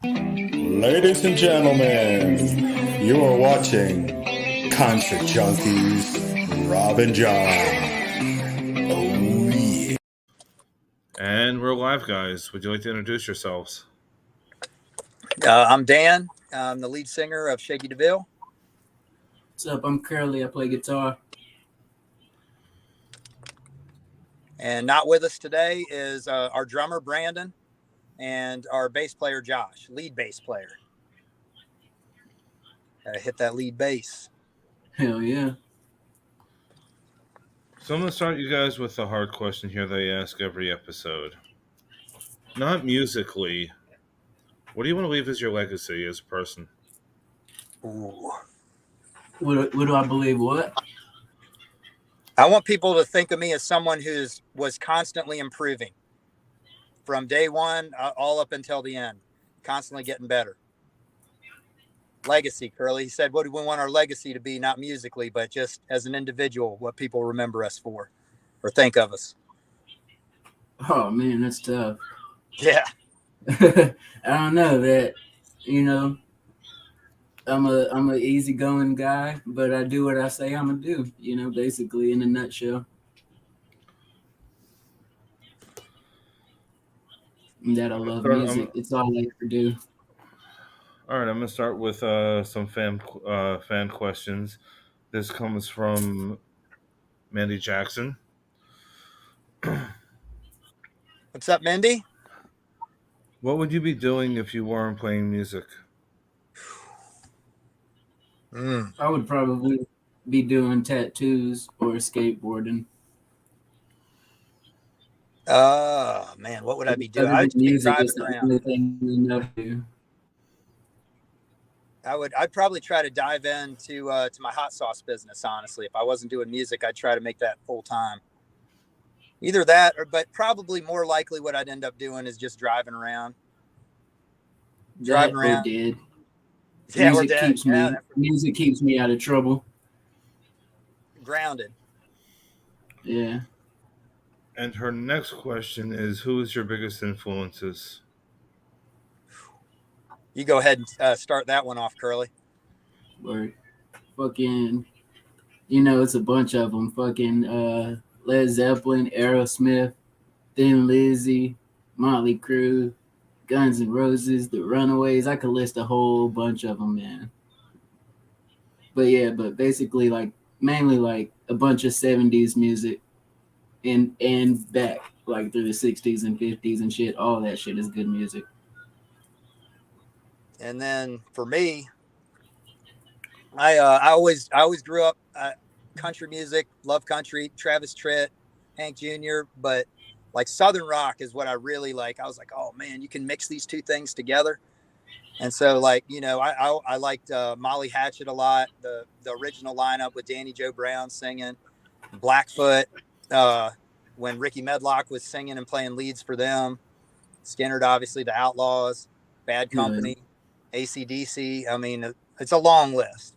Ladies and gentlemen, you are watching Concert Junkies, Rob and John. Oh, yeah. And we're live, guys. Would you like to introduce yourselves? I'm Dan. I'm the lead singer of Shakey DeVille. What's up? I'm Curly. I play guitar. And not with us today is our drummer, Brandon, and our bass player, Josh, lead bass player. Gotta hit that lead bass. Hell yeah. So I'm going to start you guys with a hard question here that I ask every episode. Not musically. What do you want to leave as your legacy as a person? Ooh. What do I believe? What? I want people to think of me as someone was constantly improving from day one all up until the end, constantly getting better. Legacy, Curly. He said, what do we want our legacy to be? Not musically, but just as an individual, what people remember us for or think of us. Oh man, that's tough. Yeah. I don't know that, I'm a easygoing guy, but I do what I say I'm gonna do, basically in a nutshell. That I love music. It's all I ever do. All right, I'm going to start with some fan questions. This comes from Mandy Jackson. What's up, Mindy? What would you be doing if you weren't playing music? I would probably be doing tattoos or skateboarding. Man, what would I be doing? I would be driving around. I'd probably try to dive into to my hot sauce business. Honestly, if I wasn't doing music, I'd try to make that full time. Either that, but probably more likely what I'd end up doing is just driving around. Driving around. Dead. Yeah, Music keeps me out of trouble. Grounded. Yeah. And her next question is, who is your biggest influences? You go ahead and start that one off, Curly. Or fucking, it's a bunch of them. Fucking Led Zeppelin, Aerosmith, Thin Lizzy, Motley Crue, Guns N' Roses, The Runaways. I could list a whole bunch of them, man. But basically, mainly a bunch of 70s music and back, through the 60s and 50s and shit. All that shit is good music. And then for me, I always grew up country music, love country, Travis Tritt, Hank Jr., but Southern rock is what I really like. I was like, oh man, you can mix these two things together. And so I liked Molly Hatchet a lot, the original lineup with Danny Joe Brown singing, Blackfoot, when Ricky Medlock was singing and playing leads for them, Skynyrd, obviously, the Outlaws, Bad Company, AC/DC. I mean, it's a long list.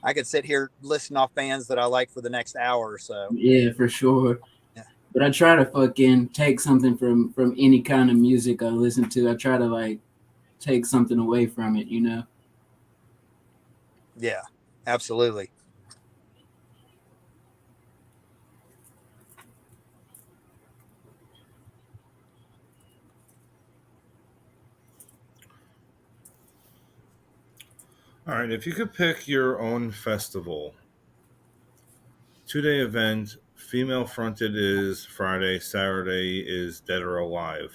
I could sit here listing off bands that I like for the next hour or so. Yeah, for sure. Yeah. But I try to fucking take something from any kind of music I listen to. I try to take something away from it, Yeah, absolutely. All right, if you could pick your own festival, 2-day event, female fronted is Friday, Saturday is Dead or Alive.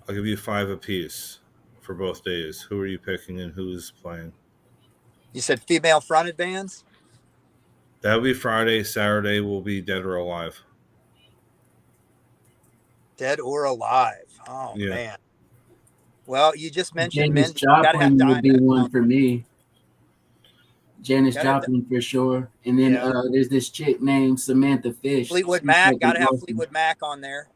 I'll give you 5 apiece for both days. Who are you picking and who's playing? You said female fronted bands? That'll be Friday, Saturday will be Dead or Alive. Dead or Alive. Oh, yeah. Man. Well, you just mentioned Janis Joplin would be one for me. Janis Joplin for sure. And then there's this chick named Samantha Fish. Fleetwood Mac. Got to have Fleetwood Mac on there.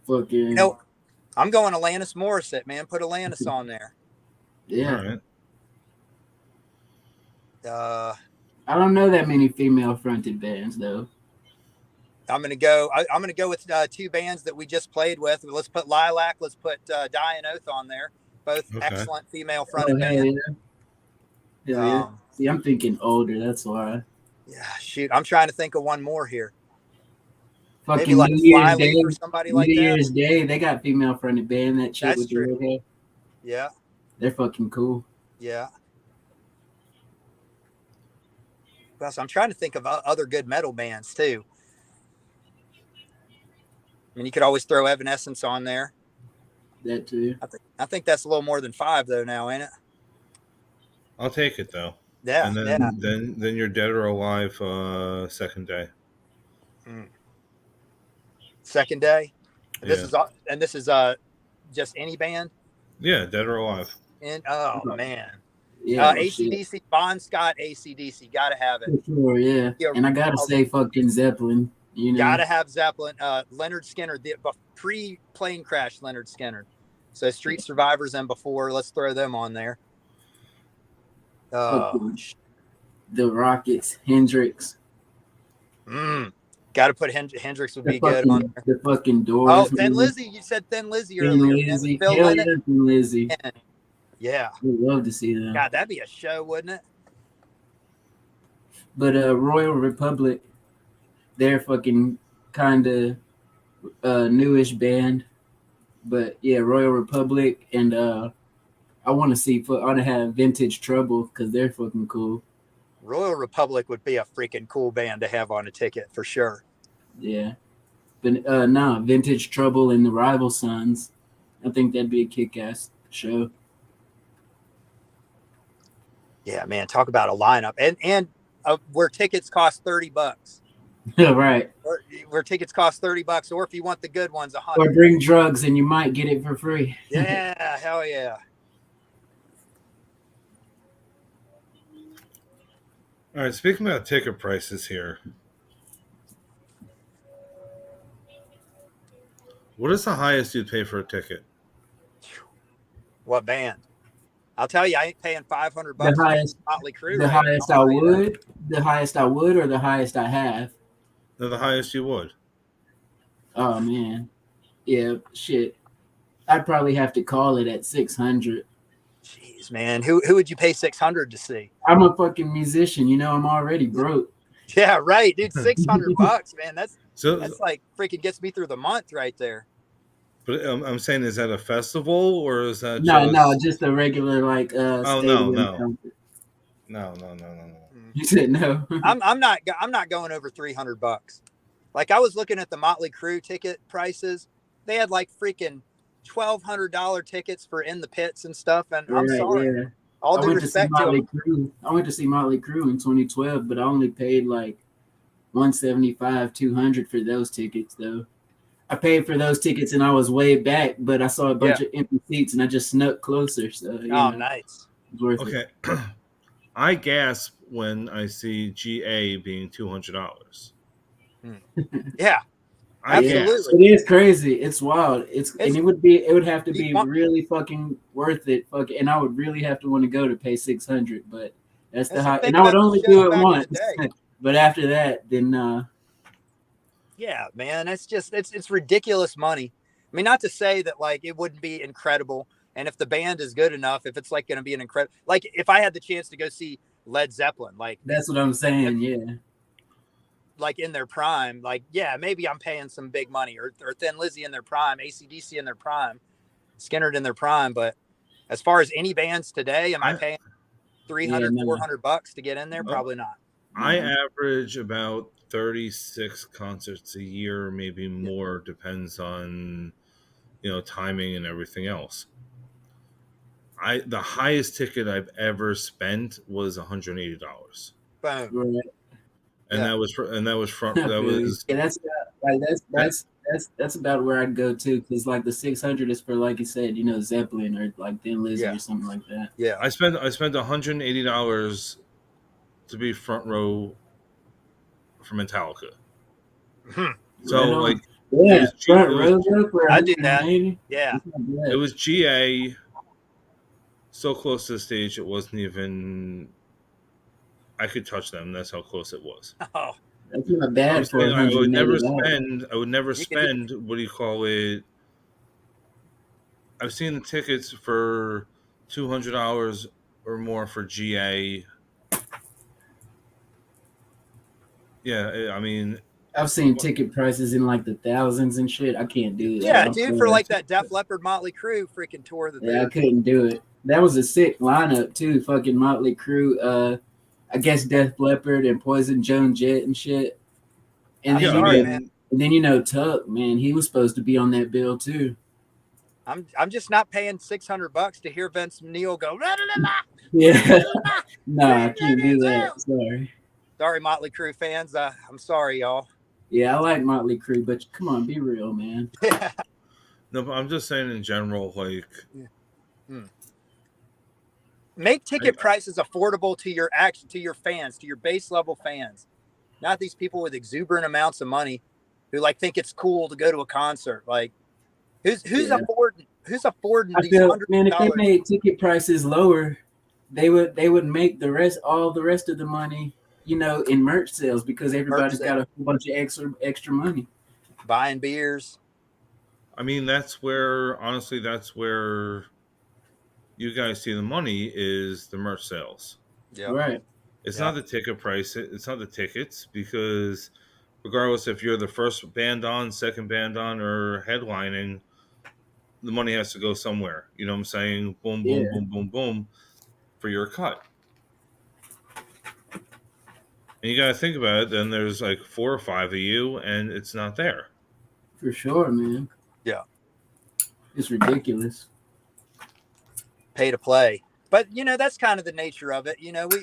Fucking. I'm going Alanis Morissette, man. Put Alanis on there. Yeah. All right. I don't know that many female fronted bands though. I'm gonna go. I'm gonna go with two bands that we just played with. Let's put Lilac. Let's put Dying Oath on there. Both Okay. excellent female Oh, fronted hell bands. yeah. Hell yeah. See, I'm thinking older. That's why. Yeah, shoot. I'm trying to think of one more here. Fucking Maybe like New Year's Flyleaf Day. or somebody New like that. Year's Day, they got female fronted band. That shit That's with the true. red hair. Yeah, They're fucking cool. yeah. Well, so I'm trying to think of other good metal bands too. I mean, you could always throw Evanescence on there. That too. I think that's a little more than 5 though now, ain't it? I'll take it though. Yeah, And then you're Dead or Alive second day. Second day. And Yeah. this is just any band. Yeah, Dead or Alive. And oh man, Yeah. AC/DC, Bon Scott, AC/DC, gotta have it. For sure, yeah. Yeah. And I gotta say, fucking Zeppelin. You know, Gotta have Zeppelin. Leonard Skinner, the pre-plane crash Leonard Skinner. So Street Survivors and before, let's throw them on there. The Rockets, Hendrix. Got to put Hendrix would be fucking, good on there. The fucking Doors. Oh, Thin Lizzy. You said Thin Lizzy earlier. Lizzy. Phil Hell Lynott. yeah, Thin Lizzy. Yeah. We'd love to see that. God, that'd be a show, wouldn't it? But Royal Republic, they're fucking kind of newish band. But yeah, Royal Republic, and I want to have Vintage Trouble because they're fucking cool. Royal Republic would be a freaking cool band to have on a ticket for sure. Yeah. But Vintage Trouble and the Rival Sons. I think that'd be a kick-ass show. Yeah, man, talk about a lineup. And where tickets cost $30. Right. Where tickets cost $30, or if you want the good ones, $100. Or bring drugs and you might get it for free. Yeah, hell yeah. All right, speaking about ticket prices here, what is the highest you'd pay for a ticket? What band? I'll tell you, I ain't paying $500. The highest, Motley Crue. the highest I would, the highest I would, or the highest I have. No, the highest you would. Oh man, yeah, shit. I'd probably have to call it at 600. Jeez, man, who would you pay $600 to see? I'm a fucking musician, you know. I'm already broke. Yeah, right, dude. $600, man. That's So like freaking gets me through the month right there. But I'm saying, is that a festival or is that No, just a regular like stadium concert. No. You said no. I'm not going over $300. Like I was looking at the Motley Crue ticket prices. They had like freaking $1,200 tickets for in the pits and stuff. And I'm sorry. Yeah. All due respect to them. I went to see Motley Crue in 2012, but I only paid like $175, $200 for those tickets though. I paid for those tickets and I was way back, but I saw a bunch of empty seats and I just snuck closer. So nice. It was worth it. I gasp when I see GA being $200. Yeah, absolutely. It is crazy. It's wild. And it would have to be really fucking worth it. And I would really have to want to go to pay $600. But that's the high. And I would only do it once. But after that, then. Yeah, man, it's ridiculous money. I mean, not to say that like it wouldn't be incredible. And if the band is good enough, if it's like going to be an incredible, like if I had the chance to go see Led Zeppelin, like that's what I'm saying. Yeah. Like in their prime, like, yeah, maybe I'm paying some big money or Thin Lizzy in their prime, AC/DC in their prime, Skinner in their prime. But as far as any bands today, am I paying $300, $400 to get in there? Probably not. I average about 36 concerts a year, maybe more, depends on, timing and everything else. The highest ticket I've ever spent was $180. Boom. Right. And that was front. That was that's about where I'd go too, because like the 600 is for, like you said, Zeppelin or like Thin Lizzy or something like that. Yeah, I spent $180 to be front row for Metallica. So front row for I did that. Yeah, it was GA. So close to the stage, it wasn't even. I could touch them. That's how close it was. Oh, That's not I'm bad for saying I would never $180. spend. I would never You could do- spend. What do you call it? I've seen the tickets for $200 or more for GA. Yeah, I mean, I've seen ticket prices in like the thousands and shit. I can't do that. Yeah, I'm dude, for sorry. like that Def Leppard Motley Crue freaking tour that Yeah, I they couldn't do it. That was a sick lineup too. Fucking Motley Crue, I guess Def Leppard and Poison Joan Jett and shit. And I'm then yeah. I sorry, mean, man. and then Tuck, man, he was supposed to be on that bill too. I'm just not paying $600 to hear Vince Neil go. "La, la, la, la, Yeah, la, la, nah, I la, can't la, do la, la." that. Sorry. Sorry, Motley Crue fans. I'm sorry, y'all. Yeah, I like Motley Crue, but come on, be real, man. no, but I'm just saying in general, like, Make ticket prices affordable to your fans, to your base level fans, not these people with exuberant amounts of money who like think it's cool to go to a concert. Like, who's Yeah. affording I these feel, $100? man, if they made ticket prices lower, they would make all the rest of the money, in merch sales because everybody's got a whole bunch of extra money. Buying beers. I mean, that's where you guys see the money is the merch sales. Yeah. Right. It's not the ticket price. It's not the tickets because regardless if you're the first band on, second band on, or headlining, the money has to go somewhere. You know what I'm saying? Boom, boom, Yeah. boom, boom, boom for your cut. And you got to think about it. Then there's like 4 or 5 of you, and it's not there. For sure, man. Yeah. It's ridiculous. Pay to play. But that's kind of the nature of it.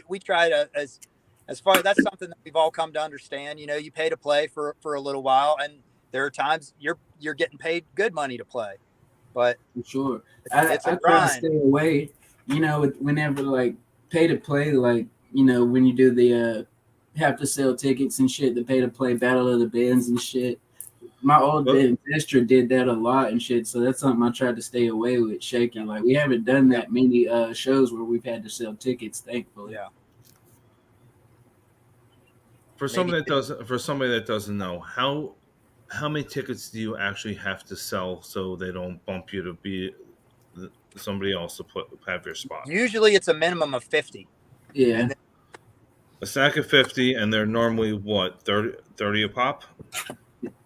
We try to as far that's something that we've all come to understand. You pay to play for a little while, and there are times you're getting paid good money to play. But for sure, it's a I try to grind. stay away. Whenever like pay to play, like when you do the have to sell tickets and shit, the pay to play battle of the bands and shit. My old band Vestra did that a lot and shit, so that's something I tried to stay away with. Shakey, like we haven't done that many shows where we've had to sell tickets, thankfully. Yeah. For somebody that doesn't know, how many tickets do you actually have to sell so they don't bump you to be somebody else to have your spot? Usually it's a minimum of 50. Yeah. A stack of 50, and they're normally what, 30 a pop?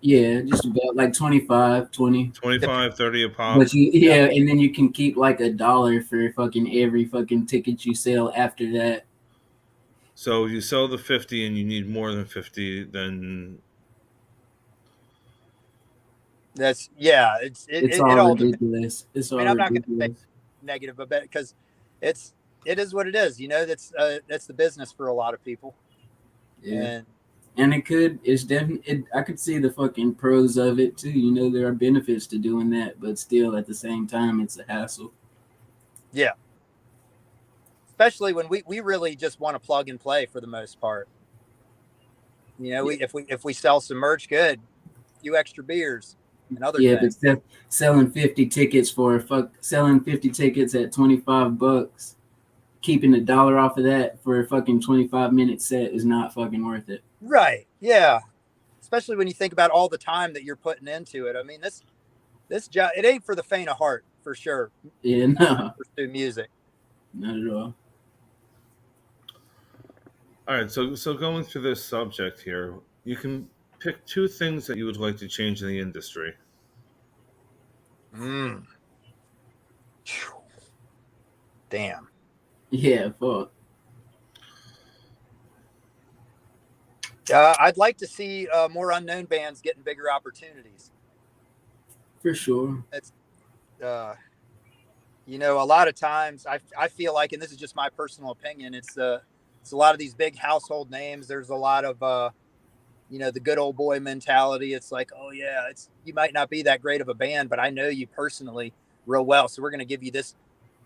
Yeah, just about like 25, 20. 25, 30 a pop. But and then you can keep like $1 for fucking every fucking ticket you sell after that. So you sell the 50 and you need more than 50, then It's all ridiculous. It's all I'm not ridiculous. going to say negative about it because it is what it is. That's the business for a lot of people. Yeah. And it's definitely, I could see the fucking pros of it too. There are benefits to doing that, but still at the same time, it's a hassle. Yeah. Especially when we really just want to plug and play for the most part. If we sell some merch, good, a few extra beers and other things. But selling 50 tickets at $25, keeping $1 off of that for a fucking 25-minute set is not fucking worth it. Right. Yeah. Especially when you think about all the time that you're putting into it. I mean, this job, it ain't for the faint of heart, for sure. Yeah, no. Pursue music. Not at all. all right. So going through this subject here, you can pick 2 things that you would like to change in the industry. Damn. Yeah, fuck. I'd like to see more unknown bands getting bigger opportunities. For sure. It's, a lot of times I feel like, and this is just my personal opinion, it's a lot of these big household names. There's a lot of, the good old boy mentality. It's like, oh yeah, you might not be that great of a band, but I know you personally real well. So we're going to give you this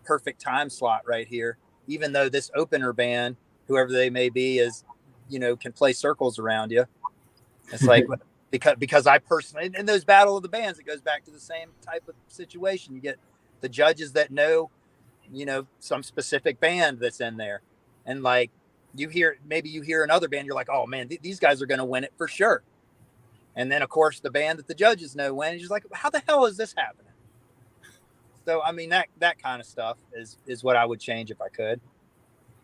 perfect time slot right here. Even though this opener band, whoever they may be, is, can play circles around you. It's like, because I personally, in those battle of the bands, it goes back to the same type of situation. You get the judges that know, some specific band that's in there. And like, you hear another band, you're like, oh man, these guys are going to win it for sure. And then of course the band that the judges know wins. You're like, how the hell is this happening? So I mean that kind of stuff is what I would change if I could.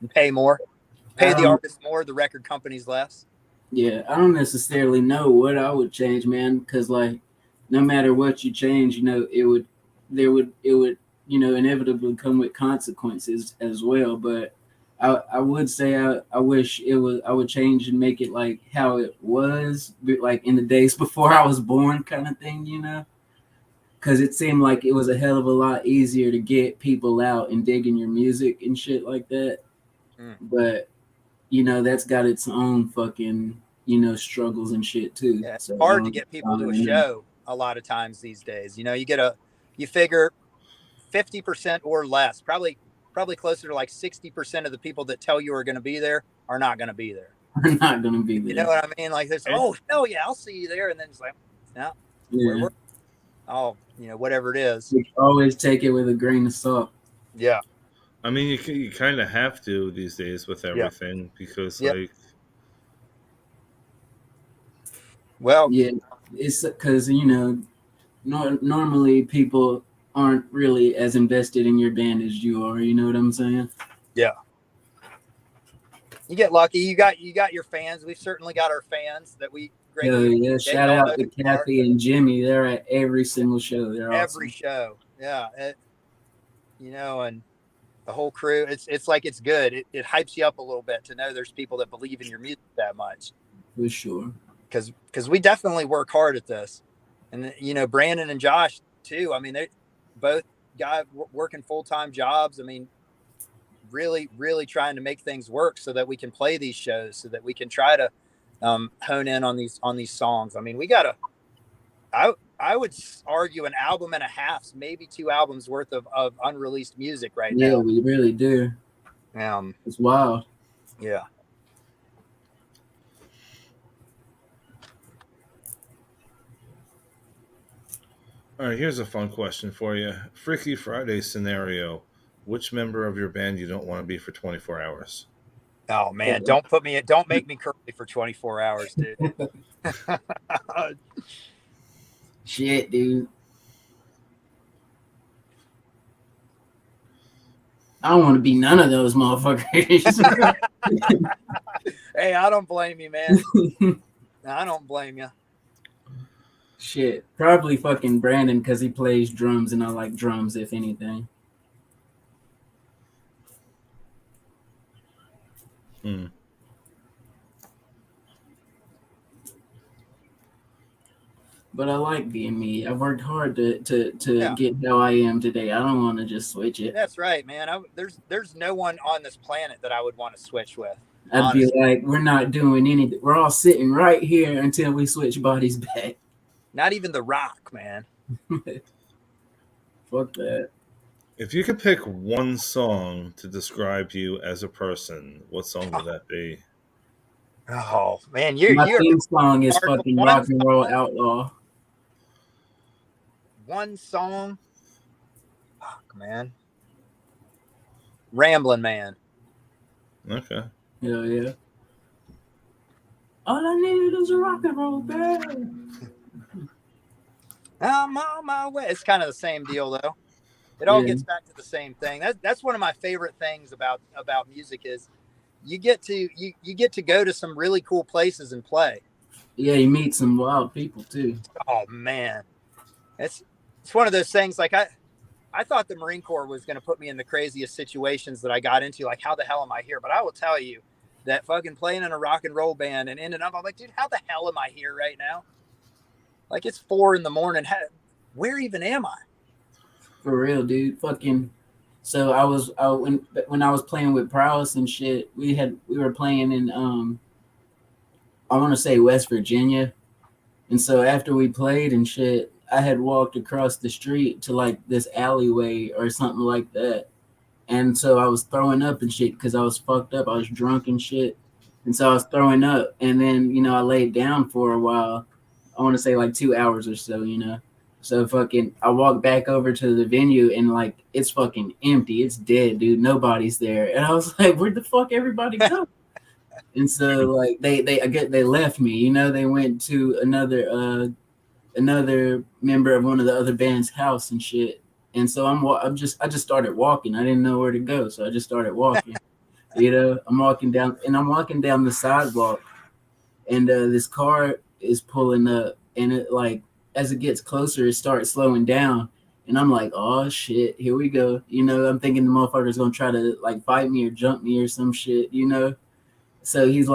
And pay the artist more, the record companies less. Yeah, I don't necessarily know what I would change, man, because like no matter what you change, you know, it would you know, inevitably come with consequences as well. But I would say I wish I would change and make it like how it was, like in the days before I was born, kind of thing, you know. Because it seemed like it was a hell of a lot easier to get people out and digging your music and shit like that. But, you know, that's got its own fucking, you know, struggles and shit too. Yeah, it's hard to get people to a show a lot of times these days. You know, you figure 50% or less, probably closer to like 60% of the people that tell you are going to be there are not going to be there. Are not going to be there. You know what I mean? Like this, oh, hell yeah, I'll see you there. And then it's like, no, yeah. Oh, you know, whatever it is. You always take it with a grain of salt. Yeah. I mean, you kind of have to these days with everything because, like... Well... Yeah, it's because, you know, normally people aren't really as invested in your band as you are. You know what I'm saying? Yeah. You get lucky. You got your fans. We've certainly got our fans that we... Yeah, shout out to Kathy and Jimmy. They're at every single show. They're every awesome. Show. Yeah. You know, and the whole crew, it's like it's good. It hypes you up a little bit to know there's people that believe in your music that much. For sure. Because we definitely work hard at this. And, you know, Brandon and Josh, too. I mean, they both guys working full-time jobs. I mean, really, really trying to make things work so that we can play these shows, so that we can try to hone in on these songs. I mean, we gotta, I would argue an album and a half, maybe 2 albums worth of unreleased music right now. Yeah, we really do. It's wild. Yeah. All right, here's a fun question for you. Freaky Friday scenario. Which member of your band you don't want to be for 24 hours? Oh man, don't make me curly for 24 hours, dude. Shit, dude. I don't want to be none of those motherfuckers. Hey, I don't blame you, man. I don't blame you. Shit, probably fucking Brandon because he plays drums and I like drums, if anything. But I like being me. I've worked hard to get how I am today. I don't want to just switch it. That's right, man. There's no one on this planet that I would want to switch with. I'd honestly be like, we're not doing anything. We're all sitting right here until we switch bodies back. Not even The Rock, man. Fuck that. If you could pick one song to describe you as a person, what song would that be? Oh man, my theme song is fucking Rock and Roll Outlaw. One song, fuck man, Ramblin' Man. Okay. Hell yeah. All I needed was a rock and roll band. I'm on my way. It's kind of the same deal though. It all gets back to the same thing. That's one of my favorite things about music is you get to go to some really cool places and play. Yeah, you meet some wild people too. Oh man, it's one of those things. Like I thought the Marine Corps was going to put me in the craziest situations that I got into. Like, how the hell am I here? But I will tell you that fucking playing in a rock and roll band and ending up, I'm like, dude, how the hell am I here right now? Like, it's 4 a.m. Where even am I? For real, dude. Fucking. So when I was playing with Prowess and shit, we were playing in I want to say West Virginia, and so after we played and shit, I had walked across the street to like this alleyway or something like that, and so I was throwing up and shit because I was fucked up. I was drunk and shit, and so I was throwing up, and then I laid down for a while. I want to say like 2 hours or so, So fucking, I walked back over to the venue and like it's fucking empty. It's dead, dude. Nobody's there. And I was like, where'd the fuck everybody go? And so like they I get they left me, you know, they went to another member of one of the other band's house and shit. And so I just started walking. I didn't know where to go, so I just started walking. You know, I'm walking down the sidewalk, and this car is pulling up, and it like as it gets closer, it starts slowing down. And I'm like, oh shit, here we go. You know, I'm thinking the motherfucker's gonna try to like fight me or jump me or some shit, you know. So he's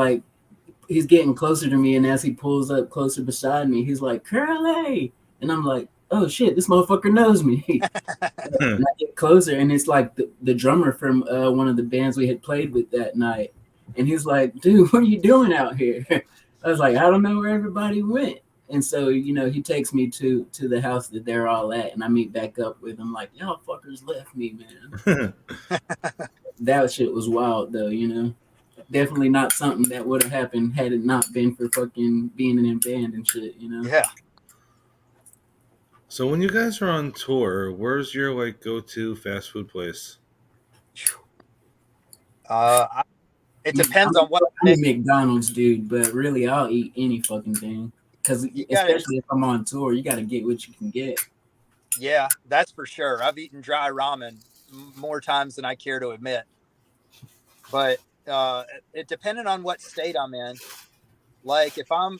getting closer to me, and as he pulls up closer beside me, he's like, Curly, and I'm like, oh shit, this motherfucker knows me. And I get closer, and it's like the drummer from one of the bands we had played with that night, and he's like, dude, what are you doing out here? I was like, I don't know where everybody went. And so, you know, he takes me to the house that they're all at, and I meet back up with him like, y'all fuckers left me, man. That shit was wild though, you know. Definitely not something that would have happened had it not been for fucking being in a band and shit, you know. Yeah. So when you guys are on tour, where's your like go-to fast food place? It depends on what I'm a McDonald's dude, but really I'll eat any fucking thing. Because especially if I'm on tour, you got to get what you can get. Yeah, that's for sure. I've eaten dry ramen more times than I care to admit. But it depended on what state I'm in. Like if I'm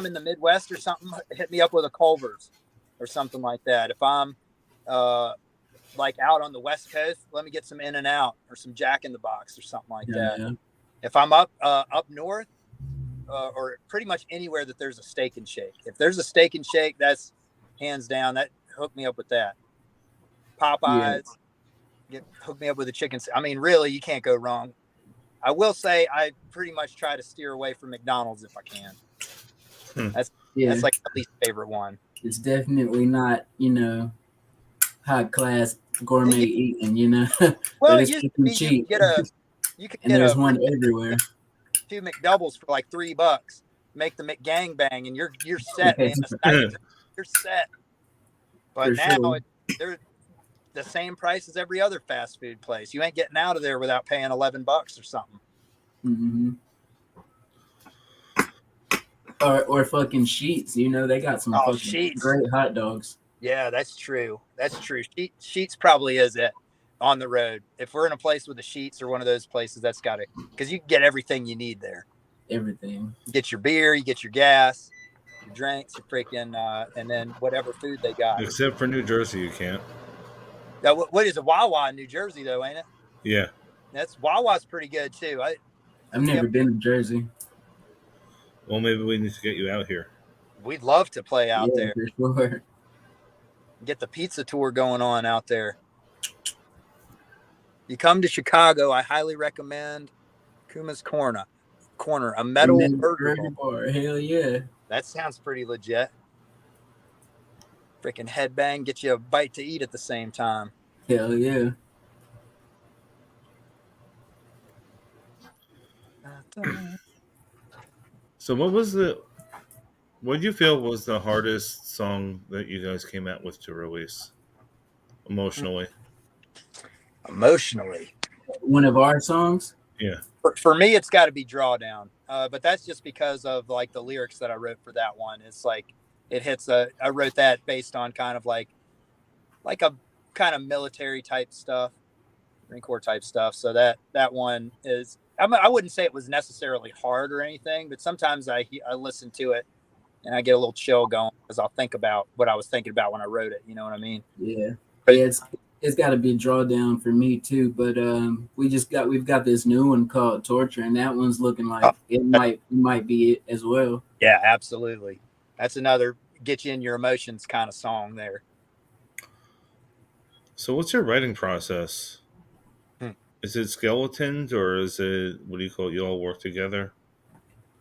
in the Midwest or something, hit me up with a Culver's or something like that. If I'm like out on the West Coast, let me get some In-N-Out or some Jack in the Box or something like that. Yeah. If I'm up north or pretty much anywhere that there's a Steak and Shake. If there's a Steak and Shake, that's hands down. That hook me up with that. Popeyes, hook me up with a chicken. I mean, really, you can't go wrong. I will say I pretty much try to steer away from McDonald's if I can. That's like the least favorite one. It's definitely not, you know, high class gourmet eating, you know. Well, it's cheap. You can and get there's one everywhere. 2 McDoubles for like $3. Make the McGangbang, and you're set, man. You're set. But For now sure. they're the same price as every other fast food place. You ain't getting out of there without paying $11 or something. Mm-hmm. Or fucking Sheets, you know, they got some fucking Sheets. Great hot dogs. Yeah, that's true. That's true. Sheets probably is it on the road. If we're in a place with the Sheets or one of those places, that's got it, because you can get everything you need there. Everything. You get your beer, you get your gas, your drinks, your freaking, and then whatever food they got. Except for New Jersey, you can't. Now, what is a Wawa in New Jersey though, ain't it? Yeah. That's Wawa's pretty good too. I've never been to Jersey. Well, maybe we need to get you out here. We'd love to play out there. For sure. Get the pizza tour going on out there. You come to Chicago, I highly recommend Kuma's Corner, a metal burger bar. Hell yeah. That sounds pretty legit. Freaking headbang, get you a bite to eat at the same time. Hell yeah. So what do you feel was the hardest song that you guys came out with to release emotionally? One of our songs? Yeah. For me, it's got to be Drawdown. But that's just because of like the lyrics that I wrote for that one. It's like it hits I wrote that based on kind of like a kind of military type stuff, Marine Corps type stuff. So that one is, I wouldn't say it was necessarily hard or anything, but sometimes I listen to it and I get a little chill going because I'll think about what I was thinking about when I wrote it. You know what I mean? Yeah. But yeah, it's got to be a Drawdown for me too. But we've got this new one called Torture, and that one's looking like it might be it as well. Yeah, absolutely. That's another get you in your emotions kind of song there. So what's your writing process? Is it skeletons or is it, what do you call it? You all work together?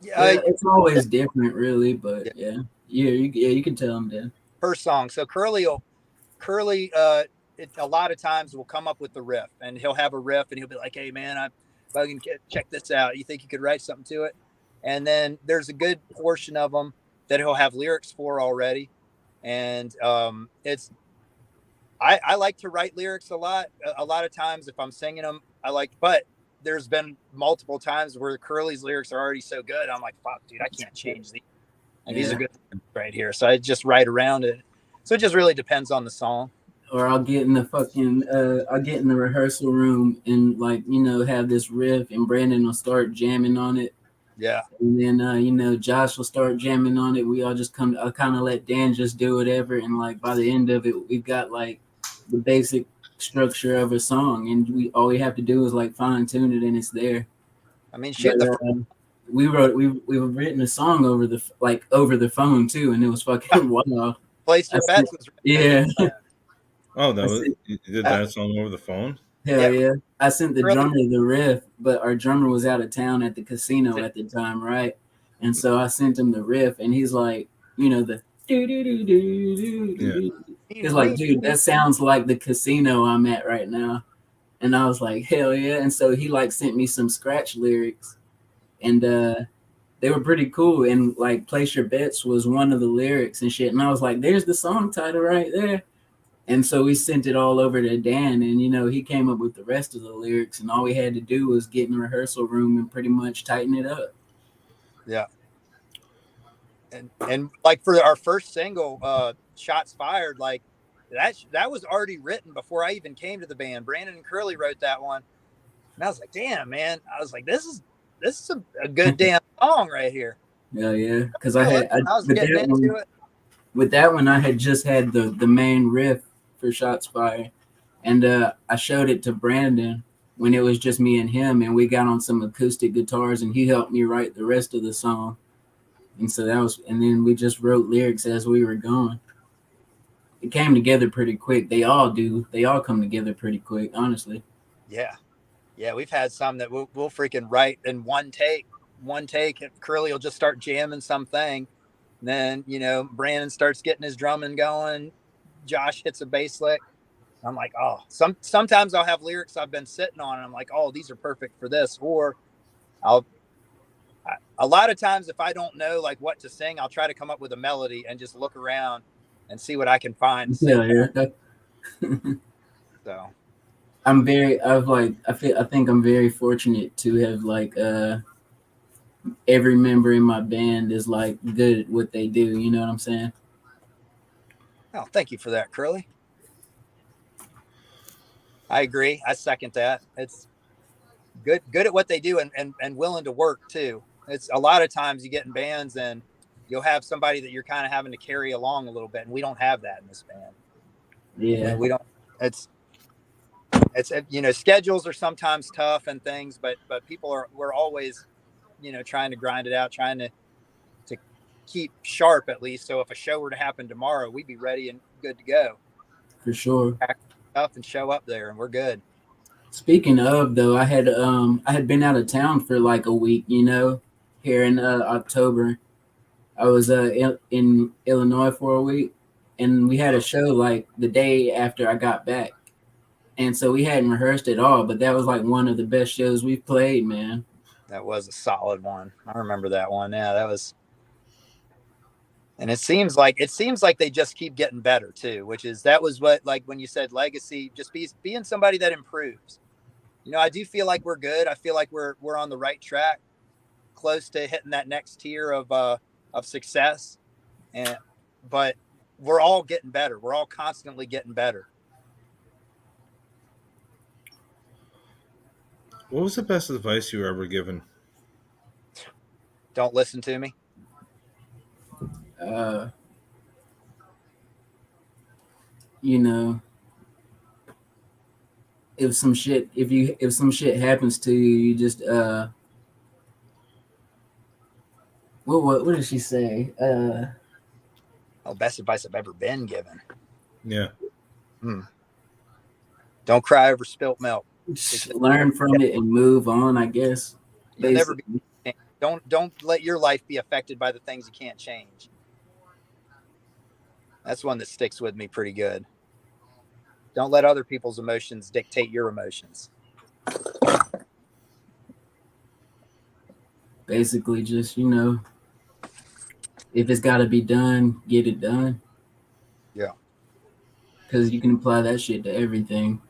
Yeah, it's always different, really. But you can tell them that. Per song. So Curly, a lot of times will come up with the riff, and he'll have a riff, and he'll be like, "Hey man, I'm fucking check this out. You think you could write something to it?" And then there's a good portion of them that he'll have lyrics for already, and I like to write lyrics a lot. A lot of times, if I'm singing them, but there's been multiple times where Curly's lyrics are already so good. I'm like, fuck, dude, I can't change these. And these are good right here. So I just write around it. So it just really depends on the song. Or I'll get in the rehearsal room and like, you know, have this riff and Brandon will start jamming on it. Yeah. And then, you know, Josh will start jamming on it. We all just kind of let Dan just do whatever. And like by the end of it, we've got like the basic structure of a song, and all we have to do is like fine tune it, and it's there. I mean, we've written a song over the phone too, and it was fucking wild. Place Your Bets was yeah. Oh, you did that song over the phone? Hell yeah. I sent the drummer the riff, but our drummer was out of town at the casino at the time, right? And so I sent him the riff, and he's like, you know, the do. He's like, dude, that sounds like the casino I'm at right now. And I was like, hell yeah. And so he like sent me some scratch lyrics, and they were pretty cool. And like Place Your Bets was one of the lyrics and shit. And I was like, there's the song title right there. And so we sent it all over to Dan, and you know, he came up with the rest of the lyrics, and all we had to do was get in the rehearsal room and pretty much tighten it up. Yeah. And like for our first single, Shots Fired, like that was already written before I even came to the band. Brandon and Curly wrote that one. And I was like, damn, man. I was like, this is a good damn song right here. Yeah. Because with that one, I had just had the main riff for Shots Fired. And I showed it to Brandon when it was just me and him, and we got on some acoustic guitars, and he helped me write the rest of the song. And so and then we just wrote lyrics as we were going. It came together pretty quick. They all do. They all come together pretty quick, honestly. Yeah. We've had some that we'll freaking write in one take. Curly will just start jamming something. And then, you know, Brandon starts getting his drumming going. Josh hits a bass lick. I'm like, oh, sometimes I'll have lyrics I've been sitting on, and I'm like, oh, these are perfect for this. Or a lot of times if I don't know like what to sing, I'll try to come up with a melody and just look around and see what I can find. Yeah. So I think I'm very fortunate to have like every member in my band is like good at what they do. You know what I'm saying? Oh, thank you for that, Curly. I agree. I second that. It's good at what they do and willing to work too. It's a lot of times you get in bands and you'll have somebody that you're kind of having to carry along a little bit, and we don't have that in this band. Yeah, we don't. It's you know, schedules are sometimes tough and things, but we're always, you know, trying to grind it out, trying to keep sharp at least. So if a show were to happen tomorrow, we'd be ready and good to go. For sure. Pack up and show up there, and we're good. Speaking of though, I had been out of town for like a week, you know, here in October. I was in Illinois for a week, and we had a show like the day after I got back. And so we hadn't rehearsed at all, but that was like one of the best shows we've played, man. That was a solid one. I remember that one. Yeah, that was. And it seems like they just keep getting better too, that was what, like when you said legacy, just being somebody that improves. You know, I do feel like we're good. I feel like we're on the right track, close to hitting that next tier of success. But we're all getting better. We're all constantly getting better. What was the best advice you were ever given? Don't listen to me. You know, if some shit happens to you, you just what did she say? Best advice I've ever been given. Yeah. Don't cry over spilt milk. Learn from it and move on, I guess. You'll never be. Don't let your life be affected by the things you can't change. That's one that sticks with me pretty good. Don't let other people's emotions dictate your emotions. Basically, just, you know, if it's got to be done, get it done. Yeah. Because you can apply that shit to everything.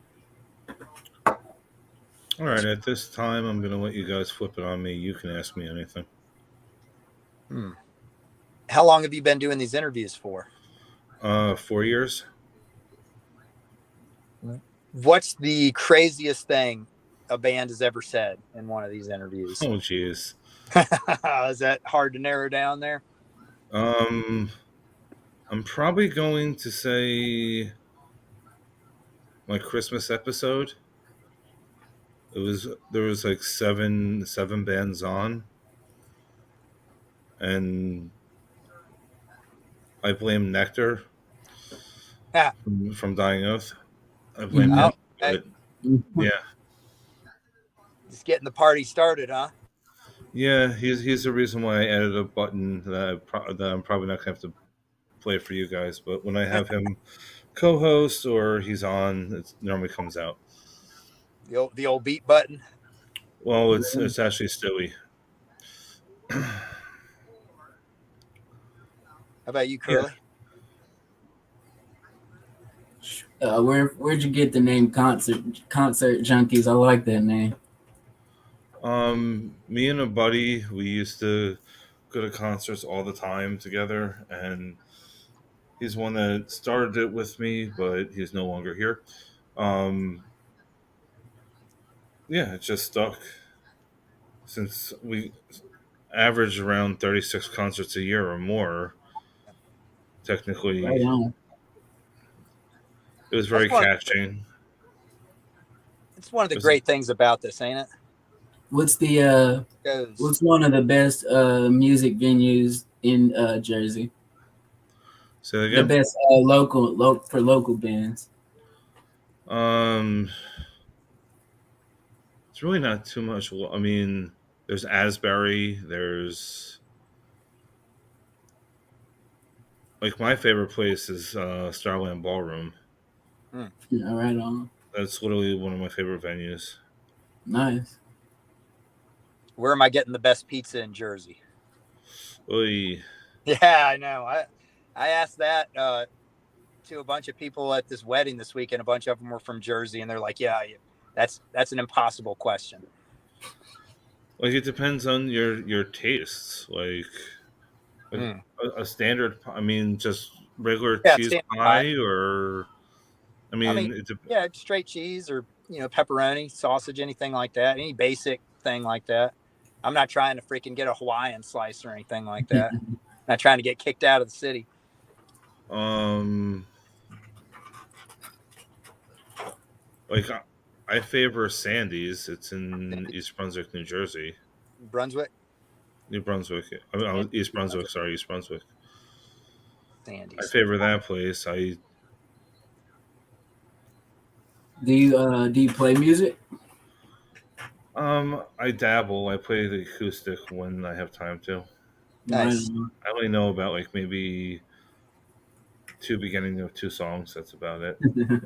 All right, at this time, I'm going to let you guys flip it on me. You can ask me anything. How long have you been doing these interviews for? 4 years. What's the craziest thing a band has ever said in one of these interviews? Oh, jeez. Is that hard to narrow down there? I'm probably going to say my Christmas episode. There was like seven bands on, and I blame Nectar Yeah. from Dying Oath. I blame Oh, him. But yeah, just getting the party started, huh? yeah, he's the reason why I added a button that I'm probably not gonna have to play for you guys. But when I have him co-host or he's on, it normally comes out. The old beat button. Well, it's actually Stewie. How about you, Curly? Where'd you get the name Concert Junkies? I like that name. Me and a buddy, we used to go to concerts all the time together, and he's one that started it with me, but he's no longer here. Yeah, it just stuck since we average around 36 concerts a year or more. Technically, Right on. it was very catching. It's one of the great things about this, ain't it? What's one of the best music venues in Jersey? Say that again? The best for local bands. It's really not too much. I mean, there's Asbury. There's like my favorite place is Starland Ballroom. Yeah, right on. That's literally one of my favorite venues. Nice. Where am I getting the best pizza in Jersey? Oy. Yeah, I know. I asked that to a bunch of people at this wedding this week, and a bunch of them were from Jersey, and they're like, "Yeah, that's an impossible question." Like it depends on your tastes. Like a standard. I mean, just regular cheese pie, or I mean yeah, straight cheese or pepperoni, sausage, anything like that. Any basic thing like that. I'm not trying to freaking get a Hawaiian slice or anything like that. Not trying to get kicked out of the city. Like I favor Sandy's. It's in East Brunswick, New Jersey. Brunswick? New Brunswick. I mean, East Brunswick. Sorry, East Brunswick. Sandy's. I favor that place. Do you play music? I dabble. I play the acoustic when I have time to. Nice. I only know about like maybe beginning of 2 songs. That's about it. There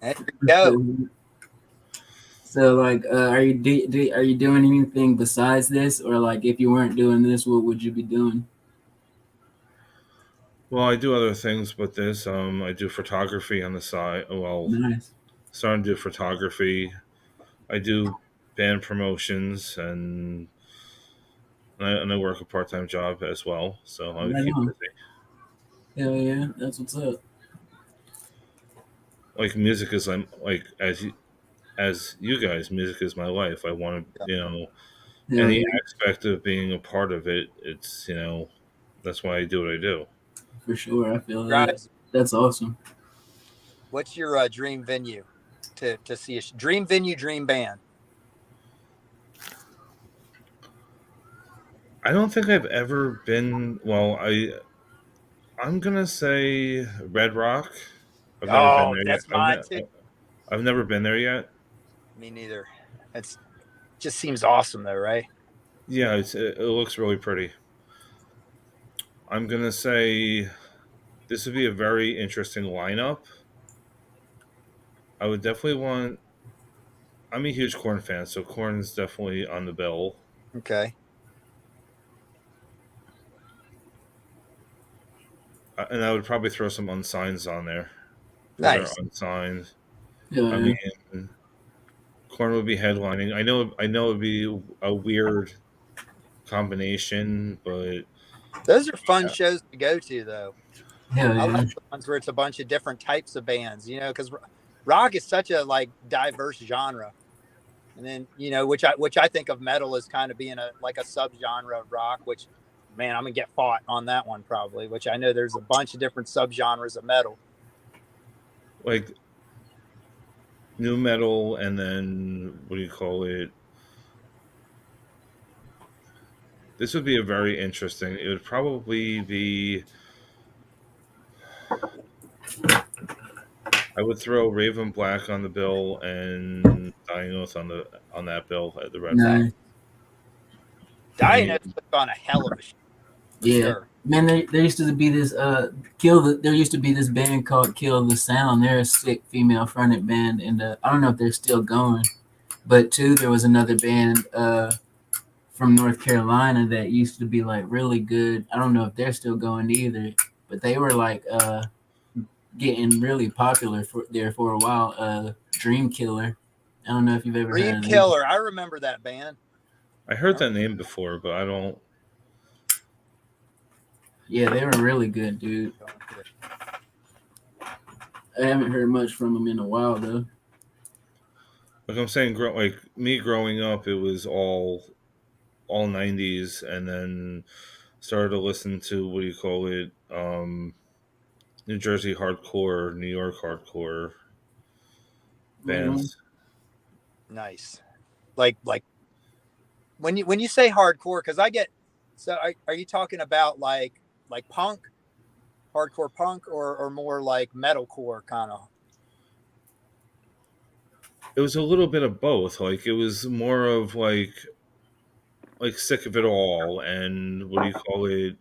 you go. So, like, are you doing anything besides this, or like, if you weren't doing this, what would you be doing? Well, I do other things, but this. I do photography on the side. Well, nice. Starting to do photography. I do band promotions, and I work a part-time job as well. So I keep busy. Hell yeah, that's what's up. Like music is like as you guys, music is my life. I want to, any aspect of being a part of it. It's that's why I do what I do. For sure, I feel that. That's awesome. What's your dream venue to see a dream venue, dream band? I don't think I've ever been. Well, I'm gonna say Red Rock. I've never been there yet. I've never been there yet. Me neither. It just seems awesome, though, right? Yeah, it looks really pretty. I'm gonna say this would be a very interesting lineup. I would definitely want. I'm a huge Korn fan, so Korn's definitely on the bill. Okay. And I would probably throw some Unsigns on there. Nice. Unsigned. Yeah. I mean, Korn would be headlining. I know it'd be a weird combination, but Those are fun shows to go to, though. Hell I yeah. like the ones where it's a bunch of different types of bands, because rock is such a like diverse genre. And then, which I think of metal as kind of being a subgenre of rock, which, man, I'm gonna get fought on that one probably, which I know there's a bunch of different subgenres of metal. like new metal, and then what do you call it? This would be a very interesting. It would probably be. I would throw Raven Black on the bill and Dying Oath on that bill at the Red No. Rock. Dying Oath put on a hell of a show, for Yeah. sure. Man, there used to be this there used to be this band called Kill the Sound. They're a sick female fronted band, and I don't know if they're still going. But too, there was another band from North Carolina that used to be like really good. I don't know if they're still going either, but they were like getting really popular for a while. Dream Killer. I don't know if you've ever heard Dream of them. Killer, I remember that band. I heard that name before, but I don't. Yeah, they were really good, dude. I haven't heard much from them in a while though. Like I'm saying, like me growing up, it was all 90s, and then started to listen to what do you call it? New Jersey hardcore, New York hardcore bands. Nice. Like when you say hardcore, because I get are you talking about like punk, hardcore punk, or more like metalcore kind of? It was a little bit of both. Like it was more of like Sick of It All, and what do you call it?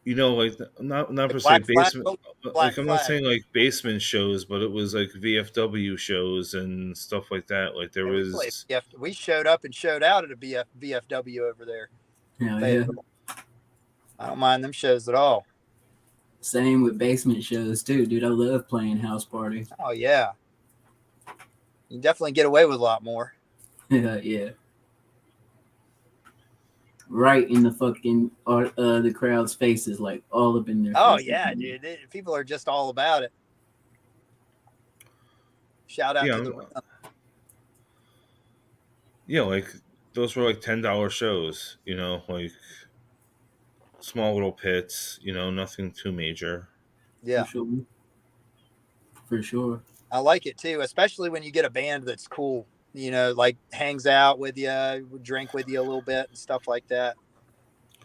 Like not per se basement. Like I'm not saying like basement shows, but it was like VFW shows and stuff like that. Like there was. We showed up and showed out at a VFW over there. Yeah. I don't mind them shows at all. Same with basement shows too, dude. I love playing house party. Oh yeah, you definitely get away with a lot more. Yeah. Right in the fucking the crowd's faces, like all up in their Oh faces. yeah, dude. People are just all about it. Shout out to the. Yeah, like those were like $10 shows. Like small little pits. Nothing too major. Yeah, for sure. I like it too, especially when you get a band that's cool. Like hangs out with you, drink with you a little bit and stuff like that.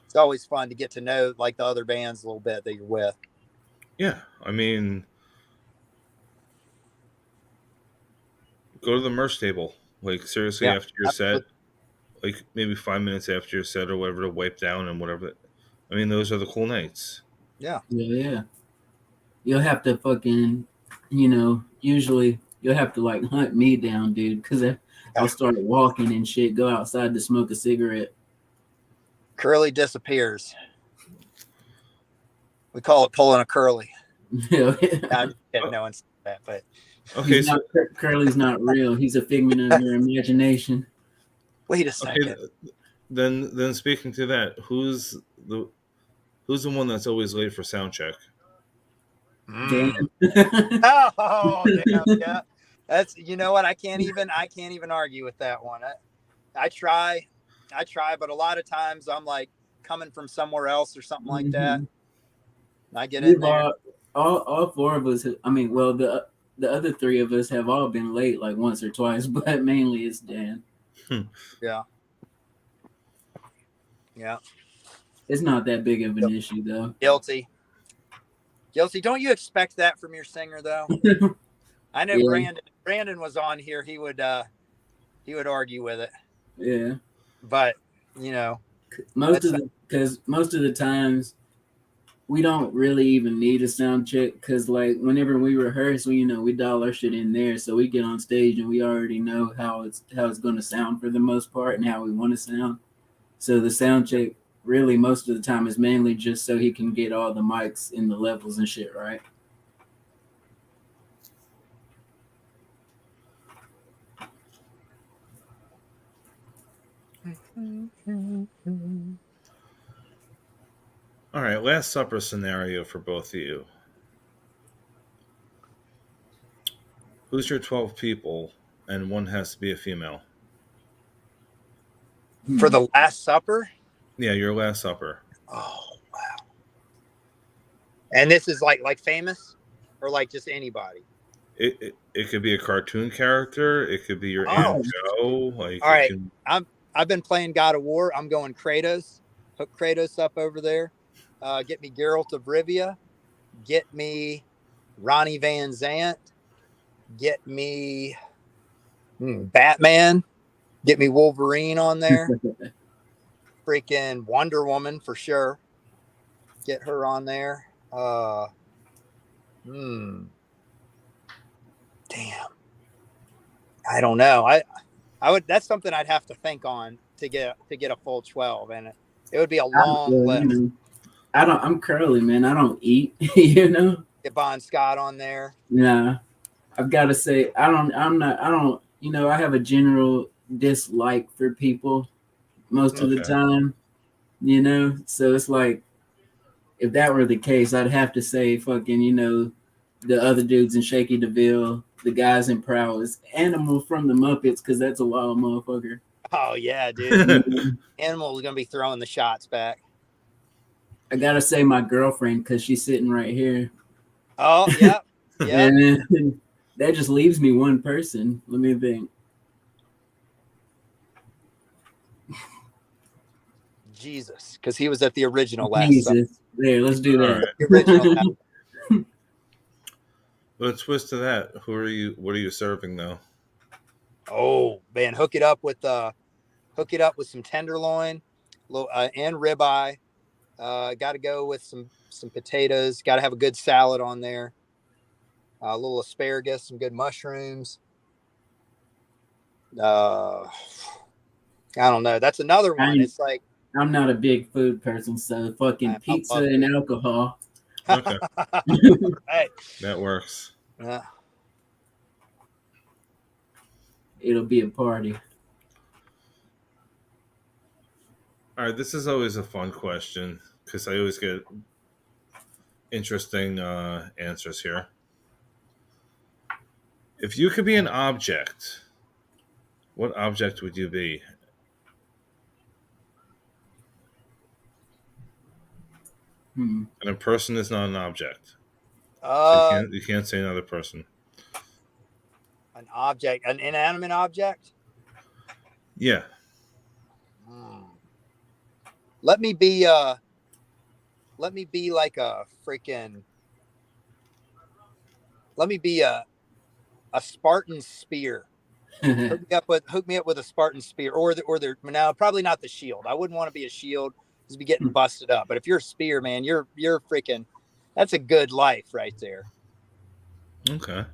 It's always fun to get to know like the other bands a little bit that you're with. Yeah, I mean, go to the merch table. Like seriously, after your set, like maybe 5 minutes after your set or whatever, to wipe down and whatever. I mean, those are the cool nights. Yeah. You'll have to fucking, usually you'll have to like hunt me down, dude, because I'll start walking and shit, go outside to smoke a cigarette. Curly disappears. We call it pulling a curly. No, no one said that, but okay. Curly's not real. He's a figment of your imagination. Wait a second. Okay, then speaking to that, who's the one that's always late for sound check? Dan. Oh, damn, yeah. That's what I can't even argue with that one. I try, but a lot of times I'm like coming from somewhere else or something like that. And I get in there. All four of us. I mean, well, the other three of us have all been late like once or twice, but mainly it's Dan. Yeah. It's not that big of an issue though. Guilty. Don't you expect that from your singer though? I know Brandon was on here. He would argue with it. Yeah. But most of the times we don't really even need a sound check, because like whenever we rehearse, we dial our shit in there, so we get on stage and we already know how it's going to sound for the most part and how we want to sound. So the sound check really most of the time is mainly just so he can get all the mics in the levels and shit right. All right, Last Supper scenario for both of you. Who's your 12 people, and one has to be a female? For the Last Supper? Yeah, your Last Supper. Oh, wow. And this is like famous or like just anybody? It could be a cartoon character. It could be your Aunt Joe. Like, all right. Can... I've been playing God of War. I'm going Kratos. Hook Kratos up over there. Get me Geralt of Rivia. Get me Ronnie Van Zant. Get me Batman. Get me Wolverine on there. Freaking Wonder Woman for sure. Get her on there. Damn. I don't know. I would. That's something I'd have to think on to get a full 12, and it would be a long list. You know, I'm curly, man. I don't eat. You know. Get Bon Scott on there. Nah, I've got to say I don't. You know, I have a general dislike for people most of the time. You know, so it's like if that were the case, I'd have to say fucking, you know, the other dudes in Shakey DeVille, the guys in Prowess, Animal from the Muppets, because that's a wild motherfucker. Oh yeah, dude. Animal is gonna be throwing the shots back. I gotta say my girlfriend because she's sitting right here. Oh yeah, yeah. And that just leaves me one person. Let me think. Jesus, because he was at the original Last Jesus. Supper. There, let's do that. The original. Let's twist to that. What are you serving though? Oh man, hook it up with some tenderloin, and ribeye. Got to go with some potatoes. Got to have a good salad on there. A little asparagus, some good mushrooms. I don't know. That's another one. It's like I'm not a big food person, so fucking pizza and alcohol. Okay. Hey. That works. It'll be a party. All right, this is always a fun question because I always get interesting answers here. If you could be an object, what object would you be? And a person is not an object. So you can't say another person. An object, an inanimate object? Yeah. Let me be like a freaking. Let me be a Spartan spear. Hook me up with a Spartan spear, or no, probably not the shield. I wouldn't want to be a shield because be getting busted up. But if you're a spear, man, you're freaking. That's a good life right there. Okay.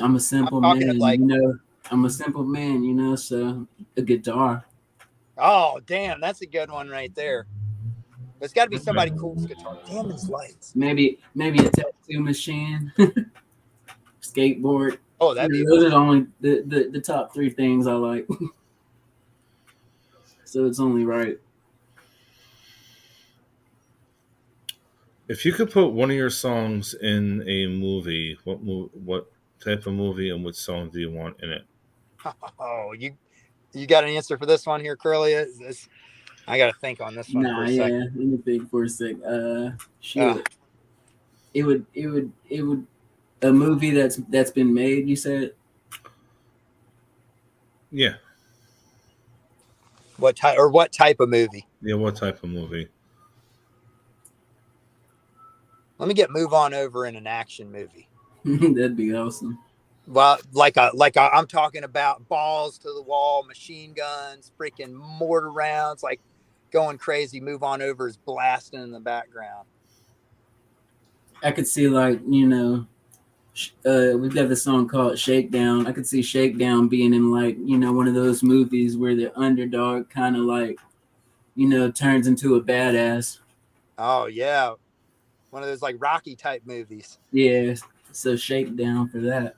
I'm a simple man, you know. I'm a simple man, you know. So a guitar. Oh damn, that's a good one right there. There's got to be somebody cool with guitar. Damn, his lights. Maybe a tattoo machine. Skateboard. Oh, that'd be those are only the top three things I like. So it's only right. If you could put one of your songs in a movie, what type of movie and what song do you want in it? Oh, you got an answer for this one here, Curly? I got to think on this one for a second. Let me think for a sec. Shit. It would a movie that's been made, you said? Yeah. What type of movie? Yeah, what type of movie? Let me move on over in an action movie. That'd be awesome. Well, I'm talking about balls to the wall, machine guns, freaking mortar rounds, like going crazy. Move on over is blasting in the background. I could see, like, you know, we've got this song called Shakedown. I could see Shakedown being in, like, you know, one of those movies where the underdog kind of, like, you know, turns into a badass. Oh yeah, one of those like Rocky type movies. Yeah, so Shakedown for that.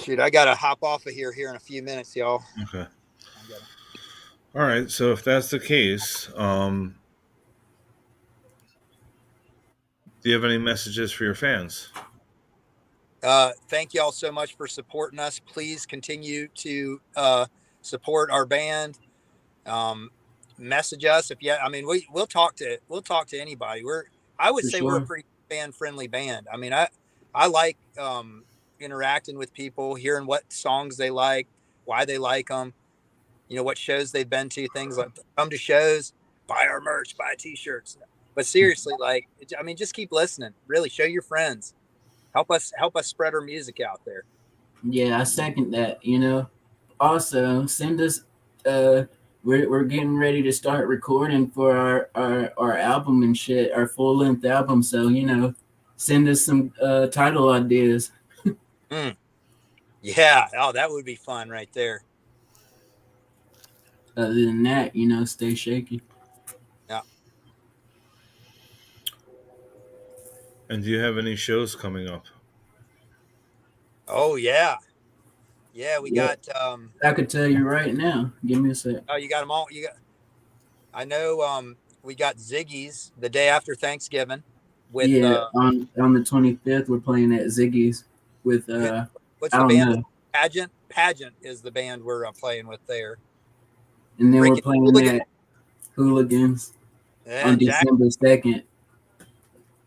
Shoot, I gotta hop off of here in a few minutes, y'all. Okay. All right. So if that's the case, do you have any messages for your fans? Thank you all so much for supporting us. Please continue to support our band. Message us if I mean, we'll talk to anybody. I would For say sure. we're a pretty fan friendly band. I mean, I like interacting with people, hearing what songs they like, why they like them, you know, what shows they've been to, things like come to shows, buy our merch, buy t-shirts. But seriously, like, I mean, just keep listening. Really, show your friends. Help us spread our music out there. Yeah, I second that. You know, also send us. We're getting ready to start recording for our album and shit, our full length album. So you know, send us some title ideas. Yeah, oh, that would be fun right there. Other than that, you know, stay shaky. Yeah. And do you have any shows coming up? Oh yeah, yeah. We got. I could tell you right now. Give me a sec. Oh, you got them all. You got. I know. We got Ziggy's the day after Thanksgiving. With on the 25th, we're playing at Ziggy's with what's I the don't band? know. Pageant is the band we're playing with there. And then Ricky we're playing Hooligan. at Hooligans And on Jack, December 2nd.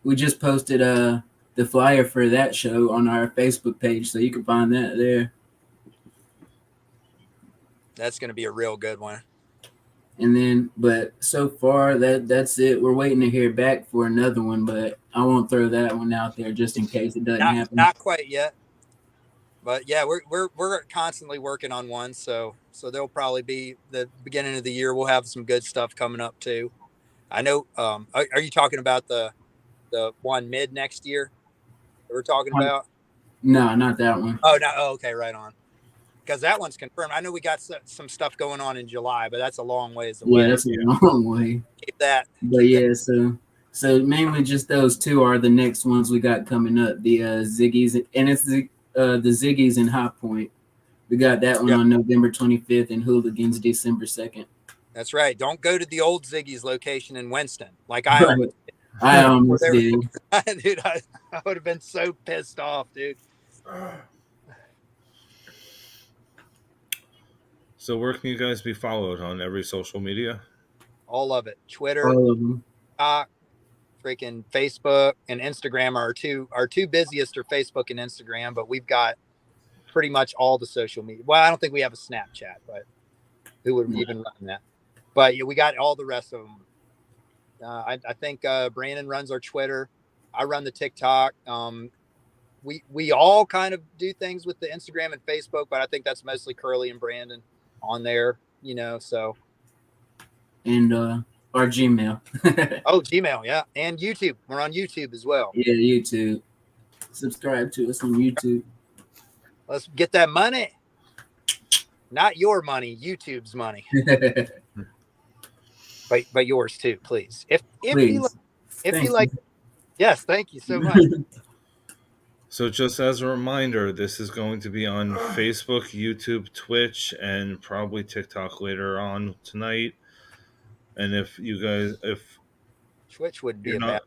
We just posted the flyer for that show on our Facebook page, so you can find that there. that's going to be a real good one. And then, but so far that's it. We're waiting to hear back for another one, but I won't throw that one out there just in case it doesn't happen. Not quite yet. But yeah, we're constantly working on one, so there'll probably be the beginning of the year. We'll have some good stuff coming up too. I know. Are you talking about the one mid next year that we're talking about? No, not that one. Oh no. Oh, okay, right on. Because that one's confirmed. I know we got some stuff going on in July, but that's a long ways away. Yeah, that's a long way. Keep that. But yeah, so mainly just those two are the next ones we got coming up. The Ziggy's, and it's the Ziggy's in High Point. We got that one on November 25th and Hooligans December 2nd. That's right. Don't go to the old Ziggy's location in Winston like I almost did. I almost did. Dude, I would have been so pissed off, dude. So where can you guys be followed on every social media? All of it. Twitter, All of them. Freaking Facebook and Instagram are our two busiest are Facebook and Instagram, but we've got pretty much all the social media. Well, I don't think we have a Snapchat, but who would even run that? But yeah, we got all the rest of them. I think Brandon runs our Twitter. I run the TikTok. We all kind of do things with the Instagram and Facebook, but I think that's mostly Curly and Brandon on there, you know, so. And our Gmail. Oh, Gmail, yeah. And YouTube. We're on YouTube as well. Yeah, YouTube. Subscribe to us on YouTube. Let's get that money. Not your money, YouTube's money. But yours too, please. If Please. you like, yes, thank you so much. So just as a reminder, this is going to be on Facebook, YouTube, Twitch, and probably TikTok later on tonight. And if Twitch would be a bad.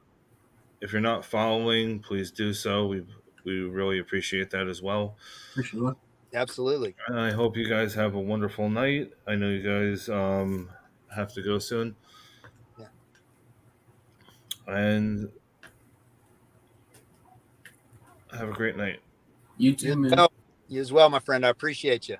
If you're not following, please do so. We really appreciate that as well. For sure. Absolutely. And I hope you guys have a wonderful night. I know you guys have to go soon. Yeah. And have a great night. You too, man. You as well, my friend. I appreciate you.